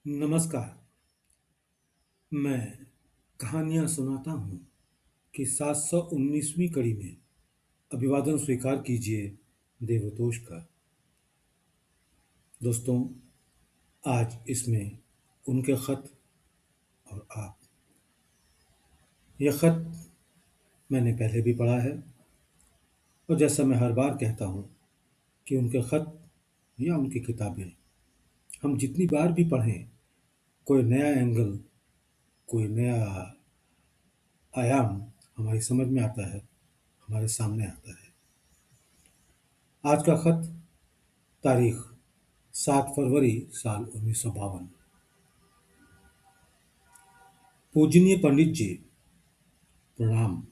नमस्कार। मैं कहानियाँ सुनाता हूँ कि 719वीं कड़ी में अभिवादन स्वीकार कीजिए देवतोष का। दोस्तों, आज इसमें उनके खत और आप। यह खत मैंने पहले भी पढ़ा है और जैसा मैं हर बार कहता हूँ कि उनके खत या उनकी किताबें हम जितनी बार भी पढ़ें, कोई नया एंगल, कोई नया आयाम हमारी समझ में आता है, हमारे सामने आता है। आज का खत, तारीख 7 फरवरी साल 1952। पूजनीय पंडित जी, प्रणाम।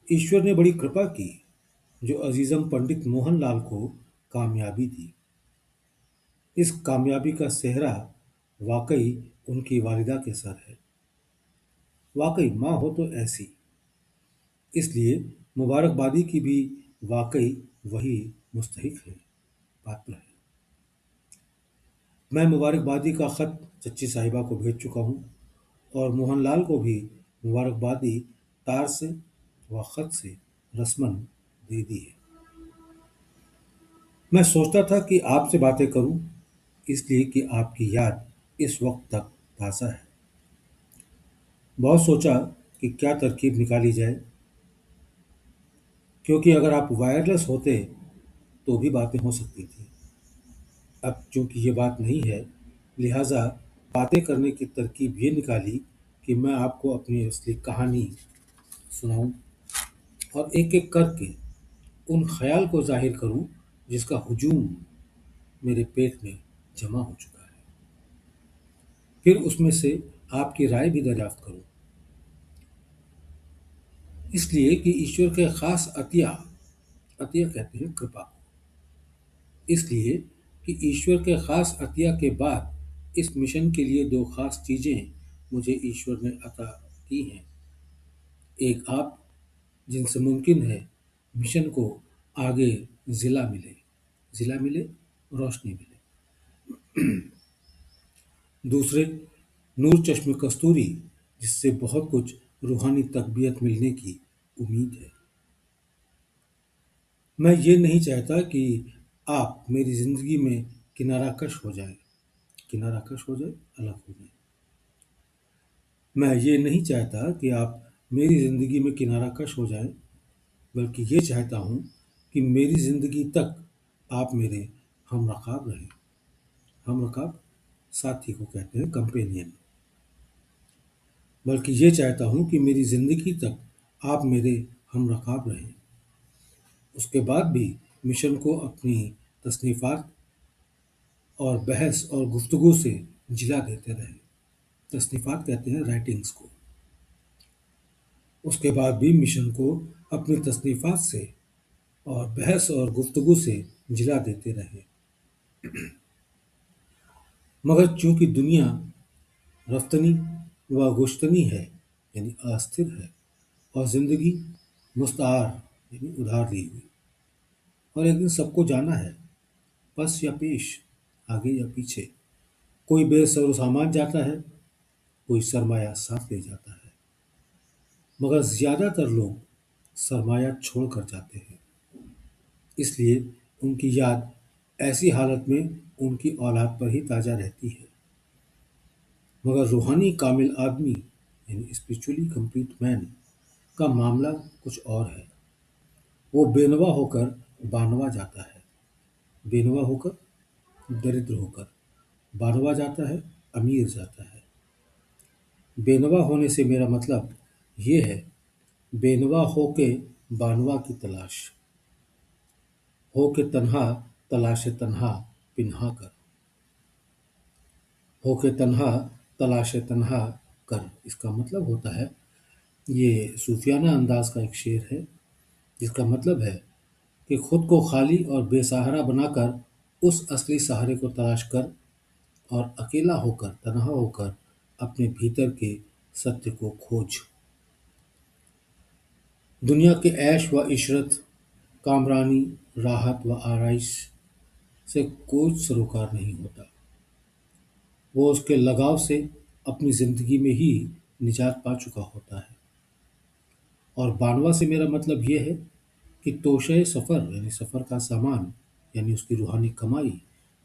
ईश्वर ने बड़ी कृपा की जो अजीजम पंडित मोहनलाल को कामयाबी दी। इस कामयाबी का सेहरा वाकई उनकी वालिदा के सर है। वाकई माँ हो तो ऐसी, इसलिए मुबारकबादी की भी वाकई वही मुस्तहिक है, पात्र है। मैं मुबारकबादी का खत चच्ची साहिबा को भेज चुका हूँ और मोहनलाल को भी मुबारकबादी तार से व खत से रस्मन दे दी है। मैं सोचता था कि आपसे बातें करूं, इसलिए कि आपकी याद इस वक्त तक ताज़ा है। बहुत सोचा कि क्या तरकीब निकाली जाए, क्योंकि अगर आप वायरलेस होते तो भी बातें हो सकती थी। अब चूंकि ये बात नहीं है, लिहाजा बातें करने की तरकीब ये निकाली कि मैं आपको अपनी असली कहानी सुनाऊं और एक एक करके उन ख्याल को जाहिर करूं जिसका हुजूम मेरे पेट में जमा हो चुका है। फिर उसमें से आपकी राय भी दरियाफ्त करूं, इसलिए कि ईश्वर के खास अतिया, अतिया कहते हैं कृपा को, इसलिए कि ईश्वर के खास अतिया के बाद इस मिशन के लिए दो खास चीजें मुझे ईश्वर ने अता की हैं। एक आप, जिनसे मुमकिन है मिशन को आगे जिला मिले, रोशनी मिले। दूसरे, नूर चश्मे कस्तूरी, जिससे बहुत कुछ रूहानी तकबीयत मिलने की उम्मीद है। मैं ये नहीं चाहता कि आप मेरी जिंदगी में किनाराकश हो जाए, अलग हो जाए। मैं ये नहीं चाहता कि आप मेरी जिंदगी में किनाराकश हो जाए, बल्कि ये चाहता हूँ कि मेरी जिंदगी तक आप मेरे हम रकाब रहें। हम रकाब साथी को कहते हैं, कंपेनियन। बल्कि ये चाहता हूँ कि मेरी जिंदगी तक आप मेरे हम रकाब रहें। उसके बाद भी मिशन को अपनी तसनीफ़ात और बहस और गुफ्तगू से जिला देते रहें। तसनीफ़ात कहते हैं राइटिंग्स को। उसके बाद भी मिशन को अपनी तसनीफ़ात से और बहस और गुफ्तगू से जिला देते रहें। मगर चूंकि दुनिया रफ्तनी व गुश्तनी है, यानी अस्थिर है, और ज़िंदगी मुस्तार यानी उधार ली हुई, और एक दिन सबको जाना है, पस या पेश, आगे या पीछे। कोई बेसर सामान जाता है, कोई सरमाया साथ ले जाता है, मगर ज़्यादातर लोग सरमाया छोड़ कर जाते हैं। इसलिए उनकी याद ऐसी हालत में उनकी औलाद पर ही ताज़ा रहती है। मगर रूहानी कामिल आदमी यानी स्पिरिचुअली कंप्लीट मैन का मामला कुछ और है। वो बेनवा होकर बानवा जाता है, बेनवा होकर दरिद्र होकर, बानवा जाता है, अमीर जाता है। बेनवा होने से मेरा मतलब ये है, बेनवा होके बानवा की तलाश, होके तन्हा तलाशे तन्हा पिन्हा कर, होके तन्हा तलाशे तन्हा कर। इसका मतलब होता है, ये सूफियाना अंदाज का एक शेर है, जिसका मतलब है कि खुद को खाली और बेसहारा बनाकर उस असली सहारे को तलाश कर और अकेला होकर, तन्हा होकर अपने भीतर के सत्य को खोज। दुनिया के ऐश व इशरत, कामरानी, राहत व आराइश से कोई सरोकार नहीं होता। वो उसके लगाव से अपनी ज़िंदगी में ही निजात पा चुका होता है। और बानवा से मेरा मतलब ये है कि तोशे सफ़र यानी सफ़र का सामान यानी उसकी रूहानी कमाई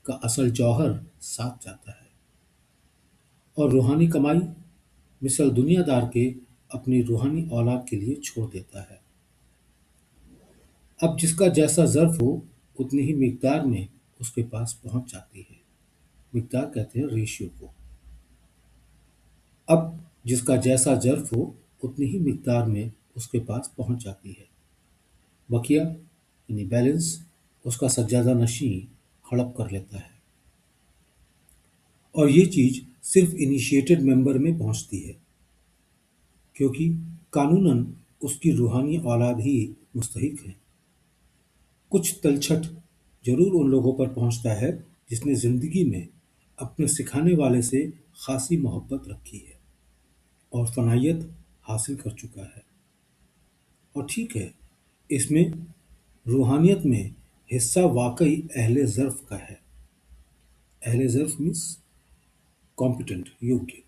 का असल जौहर साथ जाता है। और रूहानी कमाई मिसल दुनियादार के अपनी रूहानी औलाद के लिए छोड़ देता है। अब जिसका जैसा ज़र्फ़ हो उतनी ही मिक़दार में उसके पास पहुँच जाती है। मिक़दार कहते हैं रेशियो को। अब जिसका जैसा ज़र्फ़ हो उतनी ही मिक़दार में उसके पास पहुँच जाती है। बकिया यानी बैलेंस उसका सज्जादा नशीं हड़प कर लेता है। और ये चीज़ सिर्फ इनिशिएटेड मेंबर में पहुँचती है, क्योंकि कानूनन उसकी रूहानी औलाद ही मुस्तहिक है। कुछ तलछट जरूर उन लोगों पर पहुँचता है जिसने ज़िंदगी में अपने सिखाने वाले से खासी मोहब्बत रखी है और फनायत हासिल कर चुका है। और ठीक है, इसमें रूहानियत में हिस्सा वाकई अहले ज़र्फ़ का है। अहले ज़र्फ़ मीन्स कॉम्पिटेंट, योग्य।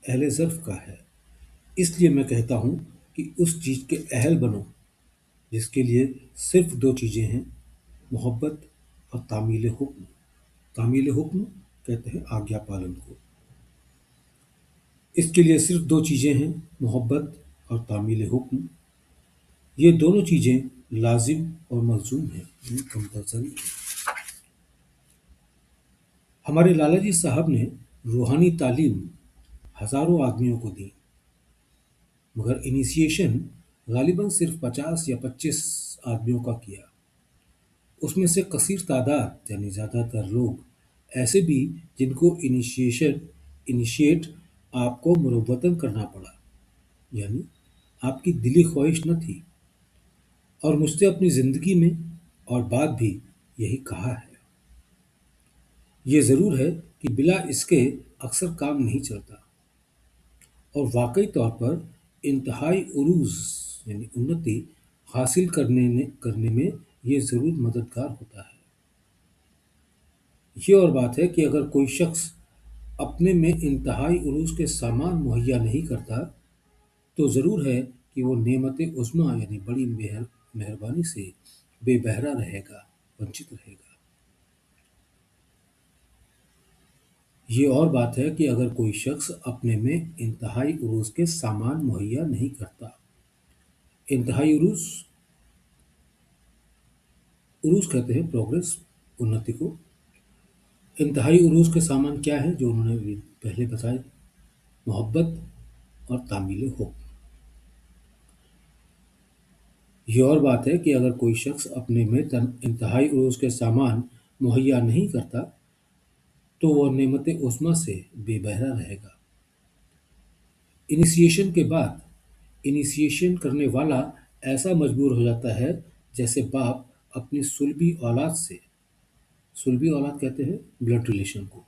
अहले ज़र्फ़ का है। इसलिए मैं कहता हूँ कि उस चीज़ के अहल बनो जिसके लिए सिर्फ दो चीज़ें हैं, मोहब्बत और तामील हुक्म। तामील हुक्म कहते हैं आज्ञा पालन को। इसके लिए सिर्फ दो चीज़ें हैं, मोहब्बत और तामील हुक्म। ये दोनों चीज़ें लाजिम और मलजूम हैं, कंपलसरी है। हमारे लाला जी साहब ने रूहानी तालीम हज़ारों आदमियों को दी, मगर इनिशिएशन गालिबन सिर्फ 50 या 25 आदमियों का किया। उसमें से कसीर तादाद यानी ज़्यादातर लोग ऐसे भी जिनको इनिशिएट आपको मुरव्वतन करना पड़ा, यानी आपकी दिली ख्वाहिश न थी। और मुझसे अपनी ज़िंदगी में और बाद भी यही कहा है। ये ज़रूर है कि बिला इसके अक्सर काम नहीं चलता, और वाकई तौर पर इंतहाई उरूज यानी उन्नति हासिल करने में ये ज़रूर मददगार होता है। ये और बात है कि अगर कोई शख्स अपने में इंतहाई उरूज के सामान मुहैया नहीं करता, तो ज़रूर है कि वो नेमत उज़्मा यानी बड़ी मेहरबानी से बेबहरा रहेगा, वंचित रहेगा। ये और बात है कि अगर कोई शख्स अपने में इंतहाई उरूज के सामान मुहैया नहीं करता। इंतहाई उरूज उरूज कहते हैं प्रोग्रेस, उन्नति को। इंतहाई उरूज के सामान क्या है जो उन्होंने अभी पहले बताए, मोहब्बत और तामील हुक्म। ये और बात है कि अगर कोई शख्स अपने में इंतहाई उरूज के सामान मुहैया नहीं करता, तो वह नेमत उज़्मा से बेबहरा रहेगा। इनिशिएशन के बाद इनिशिएशन करने वाला ऐसा मजबूर हो जाता है जैसे बाप अपनी सुलभी औलाद से, सुलभी औलाद कहते हैं ब्लड रिलेशन को,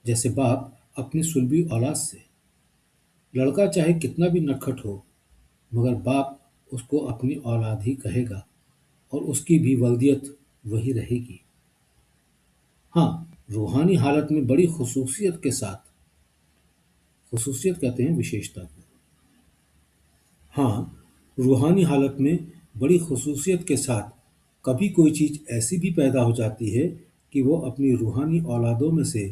जैसे बाप अपनी सुलभी औलाद से। लड़का चाहे कितना भी नटखट हो, मगर बाप उसको अपनी औलाद ही कहेगा और उसकी भी वल्दियत वही रहेगी। हाँ, रूहानी हालत में बड़ी खसूसियत के साथ, खसूसियत कहते हैं विशेषता को। हाँ, रूहानी हालत में बड़ी खसूसियत के साथ कभी कोई चीज़ ऐसी भी पैदा हो जाती है कि वो अपनी रूहानी औलादों में से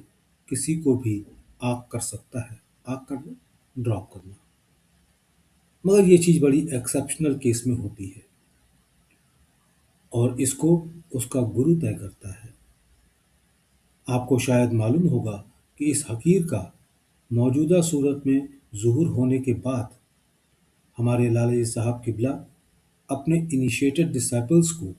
किसी को भी आग कर सकता है। आग करना, ड्रॉप करना। मगर ये चीज़ बड़ी एक्सेप्शनल केस में होती है और इसको उसका गुरु तय करता है। आपको शायद मालूम होगा कि इस हकीर का मौजूदा सूरत में ज़ुहूर होने के बाद हमारे लाला साहब किबला अपने इनिशिएटेड डिसाइपल्स को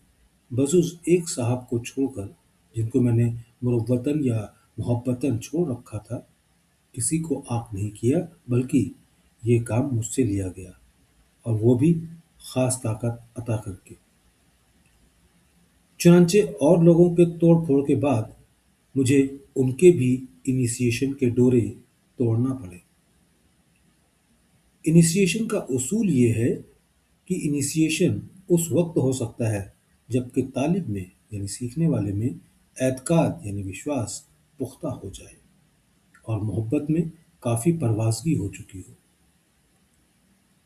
बजुज़ एक साहब को छोड़कर, जिनको मैंने मुरव्वतन या मोहब्बतन छोड़ रखा था, किसी को आँख नहीं किया, बल्कि ये काम मुझसे लिया गया, और वो भी ख़ास ताकत अता करके। चुनांचे और लोगों के तोड़ फोड़ के बाद मुझे उनके भी इनिशिएशन के डोरे तोड़ना पड़े। इनिशिएशन का उसूल ये है कि इनिशिएशन उस वक्त हो सकता है जबकि तालिब में यानी सीखने वाले में एतकाद यानी विश्वास पुख्ता हो जाए और मोहब्बत में काफ़ी परवाज़गी हो चुकी हो।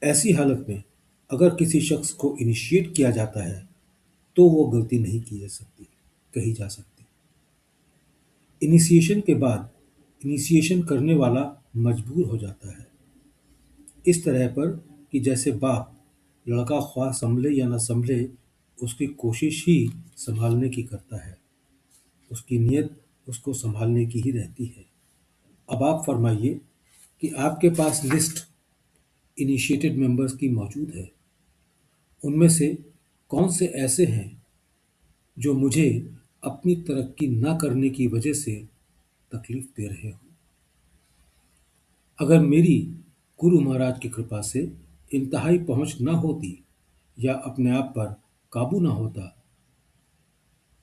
ऐसी हालत में अगर किसी शख्स को इनिशिएट किया जाता है तो वो गलती नहीं की जा सकती, कही जा सकती। इनिशिएशन के बाद इनिशिएशन करने वाला मजबूर हो जाता है, इस तरह पर कि जैसे बाप लड़का ख्वाह संभले या न संभले उसकी कोशिश ही संभालने की करता है, उसकी नीयत उसको संभालने की ही रहती है। अब आप फरमाइए कि आपके पास लिस्ट इनिशिएटेड मेंबर्स की मौजूद है, उनमें से कौन से ऐसे हैं जो मुझे अपनी तरक्की न करने की वजह से तकलीफ दे रहे हों। अगर मेरी गुरु महाराज की कृपा से इंतहाई पहुंच न होती या अपने आप पर काबू न होता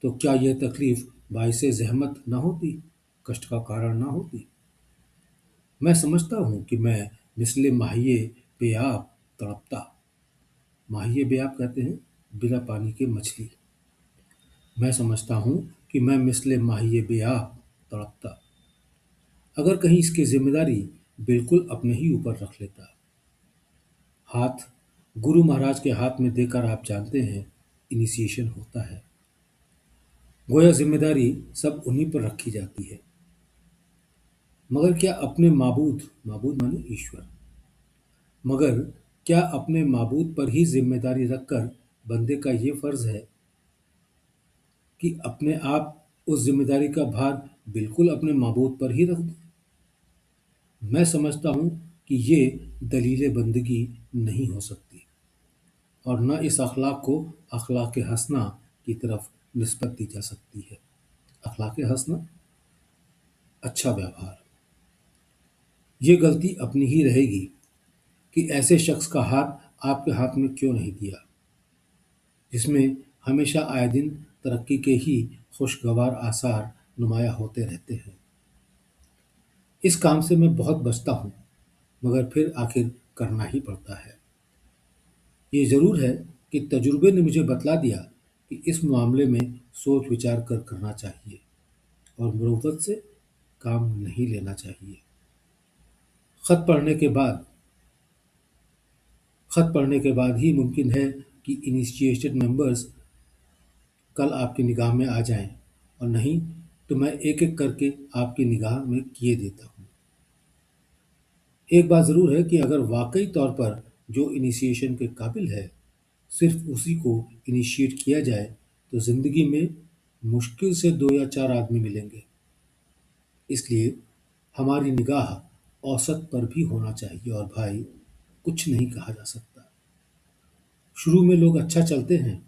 तो क्या यह तकलीफ बाइसे ज़हमत न होती, कष्ट का कारण न होती। मैं समझता हूँ कि मैं मिसले माहिए बेआब तड़पता। माहिए बेआब कहते हैं बिना पानी के मछली। मैं समझता हूँ कि मैं मिसले माहिए बेआब तड़पता अगर कहीं इसकी जिम्मेदारी बिल्कुल अपने ही ऊपर रख लेता। हाथ गुरु महाराज के हाथ में देकर आप जानते हैं इनिशिएशन होता है। गोया जिम्मेदारी सब उन्हीं पर रखी जाती है। मगर क्या अपने माबूद माबूद माने ईश्वर मगर क्या अपने माबूद पर ही जिम्मेदारी रखकर बंदे का ये फर्ज है कि अपने आप उस जिम्मेदारी का भार बिल्कुल अपने माबूद पर ही रख दे। मैं समझता हूँ कि ये दलील बंदगी नहीं हो सकती और न इस अखलाक को अखलाक हसना की तरफ निस्बत दी जा सकती है। अखलाक हसना अच्छा व्यवहार, ये गलती अपनी ही रहेगी कि ऐसे शख्स का हाथ आपके हाथ में क्यों नहीं दिया जिसमें हमेशा आए दिन तरक्की के ही खुशगवार आसार नुमाया होते रहते हैं। इस काम से मैं बहुत बचता हूँ मगर फिर आखिर करना ही पड़ता है। ये ज़रूर है कि तजुर्बे ने मुझे बतला दिया कि इस मामले में सोच विचार कर करना चाहिए और मुरुव्वत से काम नहीं लेना चाहिए। खत पढ़ने के बाद खत पढ़ने के बाद ही मुमकिन है कि इनिशिएटेड मेंबर्स कल आपकी निगाह में आ जाएं और नहीं तो मैं एक एक करके आपकी निगाह में किए देता हूँ। एक बात ज़रूर है कि अगर वाकई तौर पर जो इनिशिएशन के काबिल है सिर्फ उसी को इनिशिएट किया जाए तो ज़िंदगी में मुश्किल से 2 या 4 आदमी मिलेंगे। इसलिए हमारी निगाह औसत पर भी होना चाहिए और भाई कुछ नहीं कहा जा सकता। शुरू में लोग अच्छा चलते हैं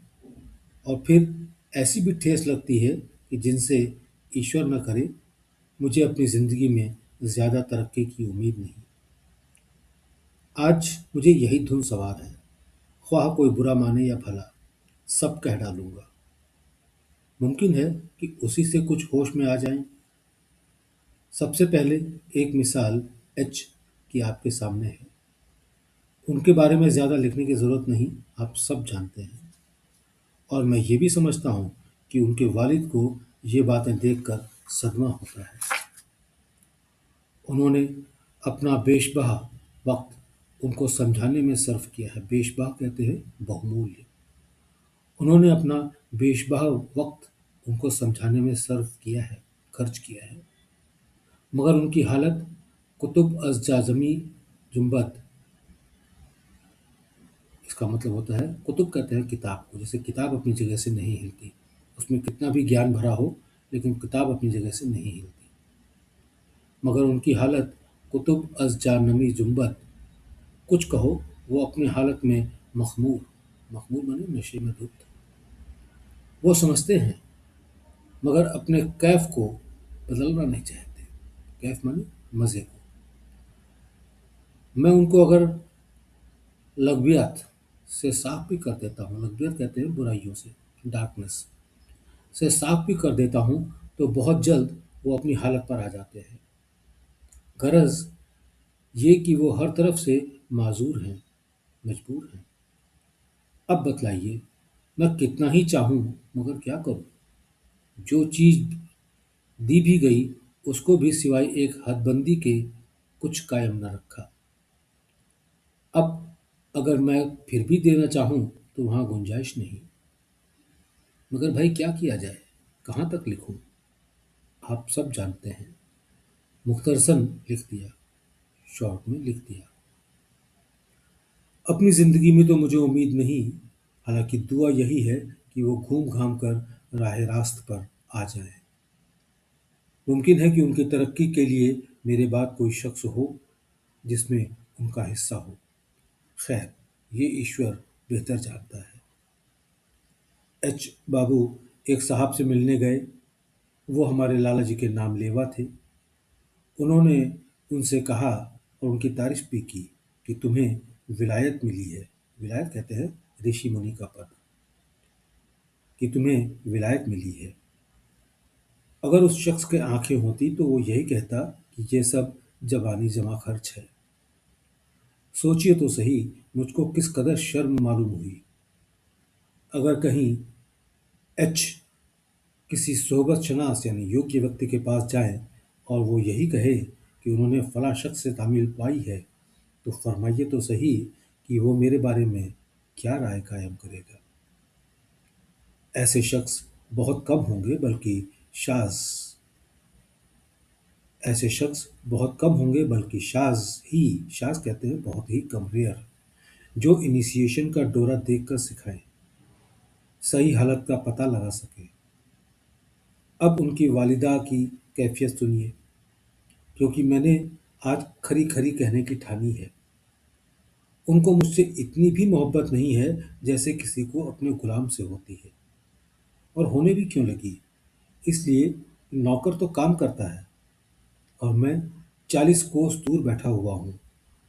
और फिर ऐसी भी ठेस लगती है कि जिनसे ईश्वर न करे मुझे अपनी ज़िंदगी में ज़्यादा तरक्की की उम्मीद नहीं। आज मुझे यही धुन सवार है, ख्वाह कोई बुरा माने या भला, सब कह डालूंगा। मुमकिन है कि उसी से कुछ होश में आ जाएं। सबसे पहले एक मिसाल एच की आपके सामने है। उनके बारे में ज़्यादा लिखने की ज़रूरत नहीं, आप सब जानते हैं। और मैं ये भी समझता हूँ कि उनके वालिद को ये बातें देखकर सदमा होता है। उन्होंने अपना बेशबहा वक्त उनको समझाने में सर्फ किया है। बेशबहा कहते हैं बहुमूल्य। उन्होंने अपना बेशबहा वक्त उनको समझाने में सर्फ किया है, खर्च किया है। मगर उनकी हालत कुतुब अज़ जाज़मी जुम्बत, इसका मतलब होता है कुतुब कहते हैं किताब को, जैसे किताब अपनी जगह से नहीं हिलती, उसमें कितना भी ज्ञान भरा हो लेकिन किताब अपनी जगह से नहीं हिलती। मगर उनकी हालत कुतुब अज़ जानमी जुम्बत, कुछ कहो वो अपनी हालत में मखमूर, मखमूर माने नशे में धुत। वो समझते हैं मगर अपने कैफ को बदलना नहीं चाहते। कैफ माने मज़े को। मैं उनको अगर लग़वियत से साफ भी कर देता हूँ, लग़वियत कहते हैं बुराइयों से, डार्कनेस से साफ भी कर देता हूँ तो बहुत जल्द वो अपनी हालत पर आ जाते हैं। गरज ये कि वो हर तरफ से माजूर हैं, मजबूर हैं। अब बतलाइए मैं कितना ही चाहूँ मगर क्या करूँ। जो चीज़ दी भी गई उसको भी सिवाय एक हदबंदी के कुछ कायम न रखा। अब अगर मैं फिर भी देना चाहूं तो वहां गुंजाइश नहीं। मगर भाई क्या किया जाए, कहाँ तक लिखूं? आप सब जानते हैं। मुख्तरसन लिख दिया, शॉर्ट में लिख दिया। अपनी जिंदगी में तो मुझे उम्मीद नहीं, हालांकि दुआ यही है कि वो घूम घाम कर राह रास्त पर आ जाए। मुमकिन है कि उनकी तरक्की के लिए मेरे बाद कोई शख्स हो जिसमें उनका हिस्सा हो। खैर, ये ईश्वर बेहतर जानता है। एच बाबू एक साहब से मिलने गए। वो हमारे लाला जी के नाम लेवा थे। उन्होंने उनसे कहा और उनकी तारीफ भी की कि तुम्हें विलायत मिली है। विलायत कहते हैं ऋषि मुनि का पद। कि तुम्हें विलायत मिली है। अगर उस शख्स के आंखें होती तो वो यही कहता कि ये सब जबानी जमा खर्च है। सोचिए तो सही, मुझको किस कदर शर्म मालूम हुई। अगर कहीं एच किसी सोहबत-शनास यानी योग्य व्यक्ति के पास जाएं और वो यही कहे कि उन्होंने फलां शख्स से तामील पाई है, तो फरमाइए तो सही कि वो मेरे बारे में क्या राय कायम करेगा। ऐसे शख्स बहुत कम होंगे बल्कि शाज़ ऐसे शख्स बहुत कम होंगे बल्कि शाज़ कहते हैं बहुत ही कम, रेयर, जो इनिशिएशन का डोरा देखकर सिखाएं, सही हालत का पता लगा सकें। अब उनकी वालिदा की कैफियत सुनिए, क्योंकि मैंने आज खरी खरी कहने की ठानी है। उनको मुझसे इतनी भी मोहब्बत नहीं है जैसे किसी को अपने गुलाम से होती है। और होने भी क्यों लगी? इसलिए नौकर तो काम करता है और मैं 40 कोस दूर बैठा हुआ हूँ।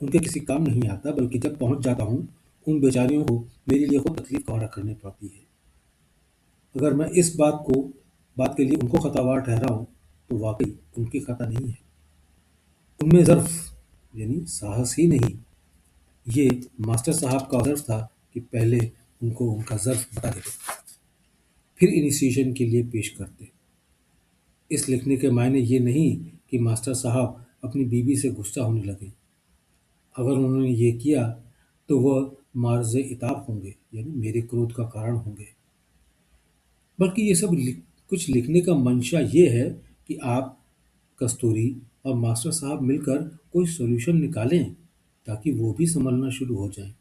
उनके किसी काम नहीं आता, बल्कि जब पहुँच जाता हूँ उन बेचारियों को मेरे लिए खुद तकलीफ गवारा करनी पड़ती है। अगर मैं इस बात के लिए उनको खतावार ठहराऊं तो वाकई उनकी खता नहीं है। उनमें ज़र्फ यानी साहस ही नहीं। ये मास्टर साहब का ज़र्फ था कि पहले उनको उनका ज़र्फ बता देते, फिर इनिशिएशन के लिए पेश करते। इस लिखने के मायने ये नहीं कि मास्टर साहब अपनी बीवी से गुस्सा होने लगे। अगर उन्होंने ये किया तो वह मार्ज़ इताब होंगे, यानी मेरे क्रोध का कारण होंगे। बल्कि ये सब कुछ लिखने का मंशा ये है कि आप, कस्तूरी और मास्टर साहब मिलकर कोई सॉल्यूशन निकालें ताकि वो भी संभलना शुरू हो जाएं।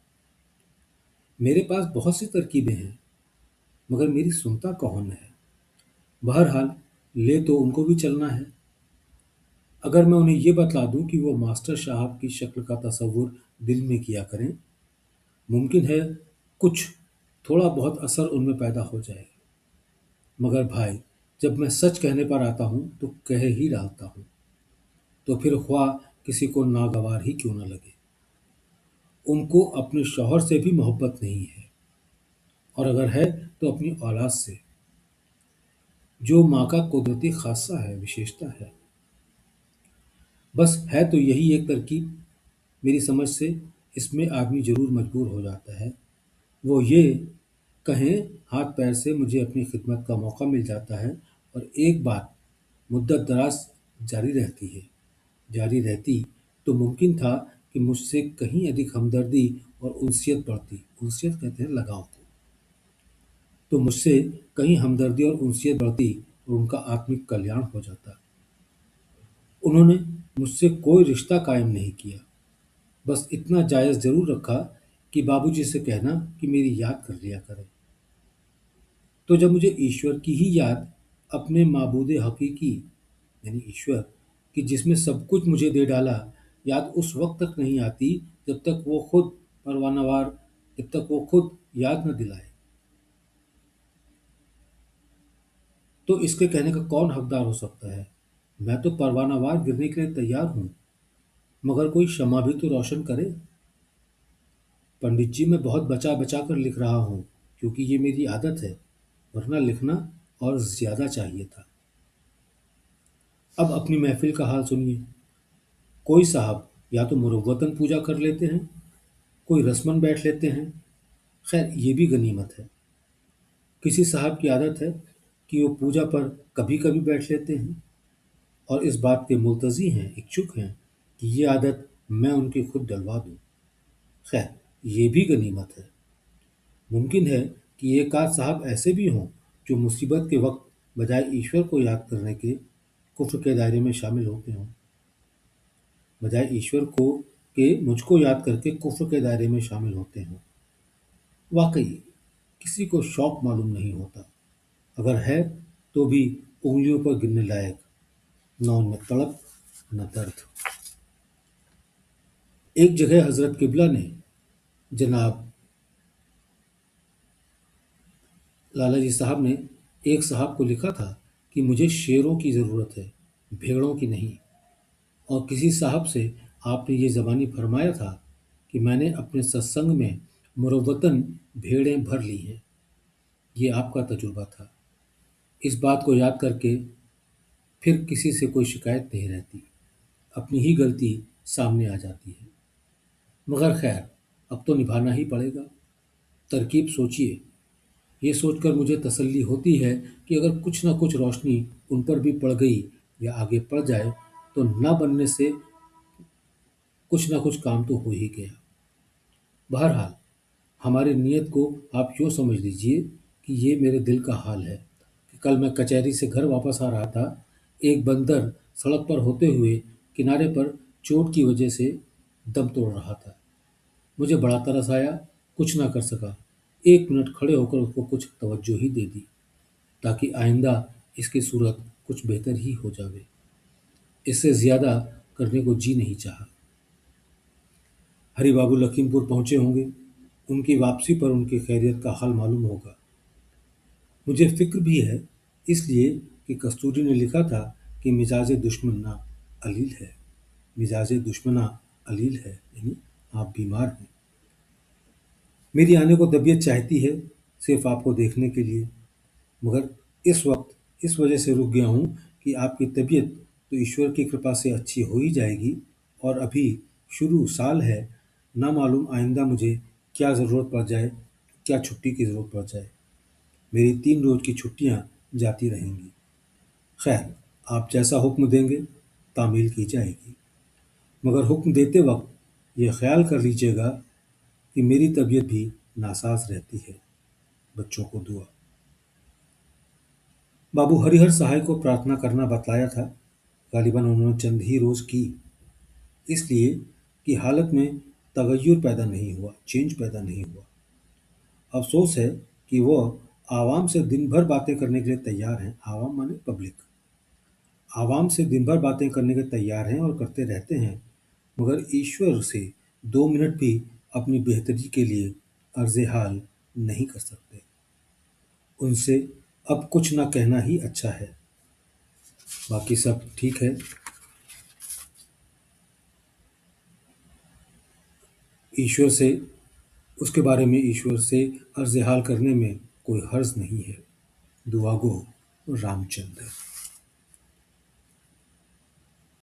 मेरे पास बहुत सी तरकीबें हैं, मगर मेरी सुनता कौन है? बहरहाल, ले तो उनको भी चलना है। अगर मैं उन्हें ये बतला दूं कि वो मास्टर साहब की शक्ल का तसव्वुर दिल में किया करें, मुमकिन है कुछ थोड़ा बहुत असर उनमें पैदा हो जाए। मगर भाई, जब मैं सच कहने पर आता हूं तो कह ही डालता हूं, तो फिर ख्वाह किसी को नागवार ही क्यों न लगे। उनको अपने शौहर से भी मोहब्बत नहीं है, और अगर है तो अपनी औलाद से, जो माँ का कुदरती खासा है, विशेषता है। बस है तो यही एक तरकीब। मेरी समझ से इसमें आदमी जरूर मजबूर हो जाता है। वो ये कहें हाथ पैर से मुझे अपनी खिदमत का मौका मिल जाता है और एक बात मुद्दत दराज जारी रहती तो मुमकिन था कि मुझसे कहीं अधिक हमदर्दी और उनसियत बढ़ती। उनसियत कहते हैं लगाव को। तो मुझसे कहीं हमदर्दी और उनसियत बढ़ती और उनका आत्मिक कल्याण हो जाता। उन्होंने मुझसे कोई रिश्ता कायम नहीं किया, बस इतना जायज़ ज़रूर रखा कि बाबूजी से कहना कि मेरी याद कर लिया करें। तो जब मुझे ईश्वर की ही याद, अपने माबूद हकीकी यानी ईश्वर की जिसमें सब कुछ मुझे दे डाला, याद उस वक्त तक नहीं आती जब तक वो खुद परवानावार जब तक वो खुद याद न दिलाए। तो इसके कहने का कौन हकदार हो सकता है? मैं तो परवानावार गिरने के लिए तैयार हूँ, मगर कोई शमा भी तो रोशन करे। पंडित जी, मैं बहुत बचा बचा कर लिख रहा हूँ, क्योंकि ये मेरी आदत है, वरना लिखना और ज्यादा चाहिए था। अब अपनी महफिल का हाल सुनिए। कोई साहब या तो मुरव्वतन पूजा कर लेते हैं, कोई रस्मन बैठ लेते हैं। खैर, ये भी गनीमत है। किसी साहब की आदत है कि वो पूजा पर कभी कभी बैठ लेते हैं, और इस बात के मुल्तज़ी हैं, इच्छुक हैं कि ये आदत मैं उनकी खुद डलवा दूँ। खैर, ये भी गनीमत है। मुमकिन है कि एकाध साहब ऐसे भी हों जो मुसीबत के वक्त बजाय ईश्वर को याद करने के कुफ्र के दायरे में शामिल होते हों। बजाय ईश्वर को के मुझको याद करके कुफ्र के दायरे में शामिल होते हों। वाकई किसी को शौक मालूम नहीं होता। अगर है तो भी उंगलियों पर गिनने लायक, न उनमें तड़प न दर्द। एक जगह हजरत किबला ने जनाब लालाजी साहब ने एक साहब को लिखा था कि मुझे शेरों की ज़रूरत है, भेड़ों की नहीं। और किसी साहब से आपने ये ज़बानी फरमाया था कि मैंने अपने सत्संग में मुरव्वतन भेड़ें भर ली हैं। ये आपका तजुर्बा था। इस बात को याद करके फिर किसी से कोई शिकायत नहीं रहती। अपनी ही गलती सामने आ जाती है। मगर खैर, अब तो निभाना ही पड़ेगा। तरकीब सोचिए। ये सोचकर मुझे तसल्ली होती है कि अगर कुछ न कुछ रोशनी उन पर भी पड़ गई या आगे पड़ जाए तो न बनने से कुछ न कुछ काम तो हो ही गया। बहरहाल, हमारी नीयत को आप यूँ समझ लीजिए कि ये मेरे दिल का हाल है कि कल मैं कचहरी से घर वापस आ रहा था। एक बंदर सड़क पर होते हुए किनारे पर चोट की वजह से दम तोड़ रहा था। मुझे बड़ा तरस आया, कुछ ना कर सका। 1 मिनट खड़े होकर उसको कुछ तवज्जो ही दे दी ताकि आइंदा इसकी सूरत कुछ बेहतर ही हो जावे। इससे ज़्यादा करने को जी नहीं चाहा। हरी बाबू लखीमपुर पहुंचे होंगे। उनकी वापसी पर उनकी खैरियत का हाल मालूम होगा। मुझे फ़िक्र भी है, इसलिए कि कस्तूरी ने लिखा था कि मिजाज दुश्मना अलील है। मिजाज दुश्मना अलील है यानी आप बीमार हैं। मेरी आने को तबीयत चाहती है सिर्फ आपको देखने के लिए, मगर इस वक्त इस वजह से रुक गया हूँ कि आपकी तबीयत तो ईश्वर की कृपा से अच्छी हो ही जाएगी, और अभी शुरू साल है। ना मालूम आइंदा मुझे क्या ज़रूरत पड़ जाए, क्या छुट्टी की ज़रूरत पड़ जाए। मेरी 3 रोज़ की छुट्टियाँ जाती रहेंगी। खैर, आप जैसा हुक्म देंगे तामील की जाएगी। मगर हुक्म देते वक्त ये ख्याल कर लीजिएगा कि मेरी तबीयत भी नासाज रहती है। बच्चों को दुआ। बाबू हरिहर सहाय को प्रार्थना करना बतलाया था। गालिबन उन्होंने चंद ही रोज़ की, इसलिए कि हालत में तगय्युर पैदा नहीं हुआ, चेंज पैदा नहीं हुआ। अफ़सोस है कि वह आवाम से दिन भर बातें करने के लिए तैयार हैं। आवाम माने पब्लिक। आवाम से दिन भर बातें करने के तैयार हैं और करते रहते हैं, मगर ईश्वर से 2 मिनट भी अपनी बेहतरी के लिए अर्ज़ हाल नहीं कर सकते। उनसे अब कुछ ना कहना ही अच्छा है। बाकी सब ठीक है। ईश्वर से उसके बारे में ईश्वर से अर्ज़ हाल करने में कोई हर्ज नहीं है। दुआ गो रामचंद्र।